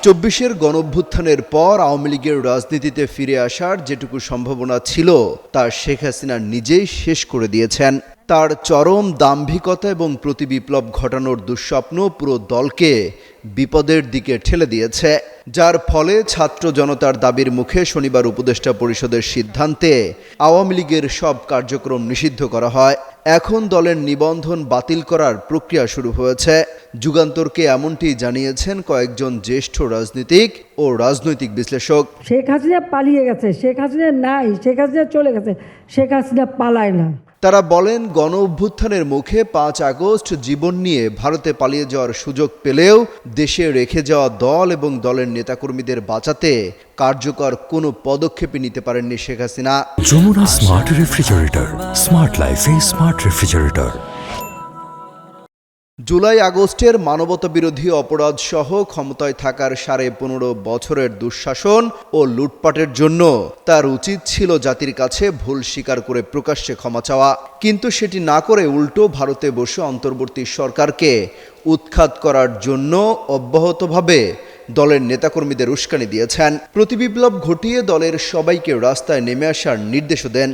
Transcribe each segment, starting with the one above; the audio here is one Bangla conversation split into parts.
চব্বিশের গণঅভ্যুত্থানের পর আওয়ামী লীগের রাজনীতিতে ফিরে আসার যেটুকু সম্ভাবনা ছিল তা শেখ হাসিনা নিজেই শেষ করে দিয়েছেন। তার চরম দাম্ভিকতা এবং প্রতিবিপ্লব ঘটানোর দুঃস্বপ্ন পুরো দলকে বিপদের দিকে ঠেলে দিয়েছে, যার ফলে ছাত্র জনতার দাবির মুখে শনিবার উপদেষ্টা পরিষদের সিদ্ধান্তে আওয়ামী লীগের সব কার্যক্রম নিষিদ্ধ করা হয়। এখন দলের নিবন্ধন বাতিল করার প্রক্রিয়া শুরু হয়েছে। যুগান্তরকে এমনটি জানিয়েছেন কয়েকজন জ্যেষ্ঠ রাজনীতিক ও রাজনৈতিক বিশ্লেষক। শেখ হাসিনা পালিয়ে গেছে, শেখ হাসিনা নাই, শেখ হাসিনা চলে গেছে, শেখ হাসিনা পালায় না। তারা বলেন, গণ অভ্যুত্থানের মুখে 5 আগস্ট জীবন নিয়ে ভারতে পালিয়ে যাওয়ার সুযোগ পেলেও দেশে রেখে যাওয়া দল এবং দলের নেতাকর্মীদের বাঁচাতে কার্যকর কোনো পদক্ষেপই নিতে পারেননি Sheikh Hasina. Jamuna smart refrigerator, smart লাইফে স্মার্ট রেফ্রিজারেটর। জুলাই আগস্টের মানবতাবিরোধী অপরাধ সহ ক্ষমতায় থাকার 15.5 বছরের দুঃশাসন ও লুটপাটের জন্য তার উচিত ছিল জাতির কাছে ভুল স্বীকার করে প্রকাশ্যে ক্ষমা চাওয়া, কিন্তু সেটি না করে উল্টো ভারতে বসে অন্তর্বর্তী সরকারকে উৎখাত করার জন্য অব্যাহতভাবে দলের নেতাকর্মীদের উস্কানি দিয়েছেন। প্রতিবিপ্লব ঘটিয়ে দলের সবাইকে রাস্তায় নেমে আসার নির্দেশও দেন।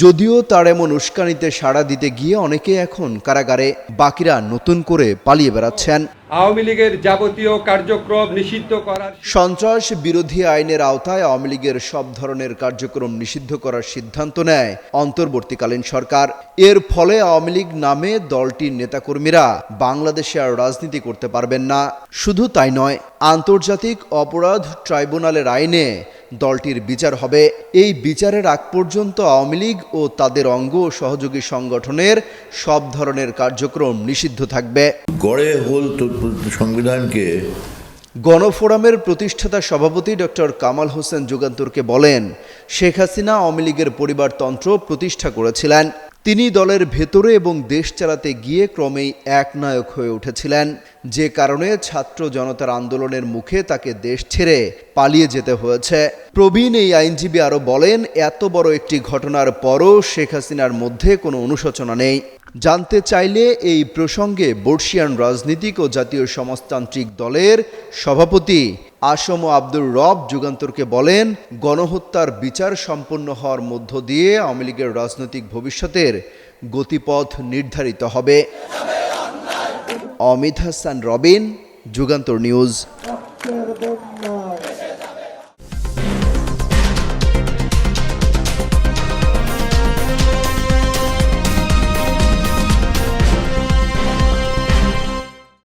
যদিও তার এমন উস্কানিতে সাড়া দিতে গিয়ে অনেকে এখন কারাগারে, বাকিরা নতুন করে পালিয়ে বেড়াচ্ছেন। আওয়ামী লীগের যাবতীয় কার্যক্রম নিষিদ্ধ করার সন্ত্রাস বিরোধী আইনের আওতায় আওয়ামী লীগের সব ধরনের কার্যক্রম নিষিদ্ধ করার সিদ্ধান্ত নেয় অন্তর্বর্তীকালীন সরকার। এর ফলে আওয়ামী লীগ নামে দলটির নেতাকর্মীরা বাংলাদেশে আর রাজনীতি করতে পারবেন না। শুধু তাই নয়, আন্তর্জাতিক অপরাধ ট্রাইব্যুনালের আইনে দলটির বিচার হবে। এই বিচারের আগ পর্যন্ত আওয়ামী লীগ ও তাদের অঙ্গ ও সহযোগী সংগঠনের সব ধরনের কার্যক্রম নিষিদ্ধ থাকবে। গড়ে হোল সংবিধানকে গণফোরামের প্রতিষ্ঠাতা সভাপতি ডক্টর কামাল হোসেন যুগান্তরকে বলেন, শেখ হাসিনা আওয়ামী লীগের পরিবারতন্ত্র প্রতিষ্ঠা করেছিলেন। তিনি দলের ভেতরে এবং দেশ চালাতে গিয়ে ক্রমেই একনায়ক হয়ে উঠেছিলেন, যে কারণে ছাত্র জনতার আন্দোলনের মুখে তাকে দেশ ছেড়ে পালিয়ে যেতে হয়েছে। প্রবীণ এই আইনজীবী আরও বলেন, এত বড় একটি ঘটনার পরও শেখ হাসিনার মধ্যে কোনো অনুশোচনা নেই। জানতে চাইলে এই প্রসঙ্গে বর্ষিয়ান রাজনীতিক ও জাতীয় সমাজতান্ত্রিক দলের সভাপতি আসম আব্দুর রব যুগান্তরকে বলেন, গণহত্যার বিচার সম্পন্ন হওয়ার মধ্য দিয়ে আওয়ামী লীগের রাজনৈতিক ভবিষ্যতের গতিপথ নির্ধারিত হবে। অমিত হাসান রবিন, যুগান্তর নিউজ।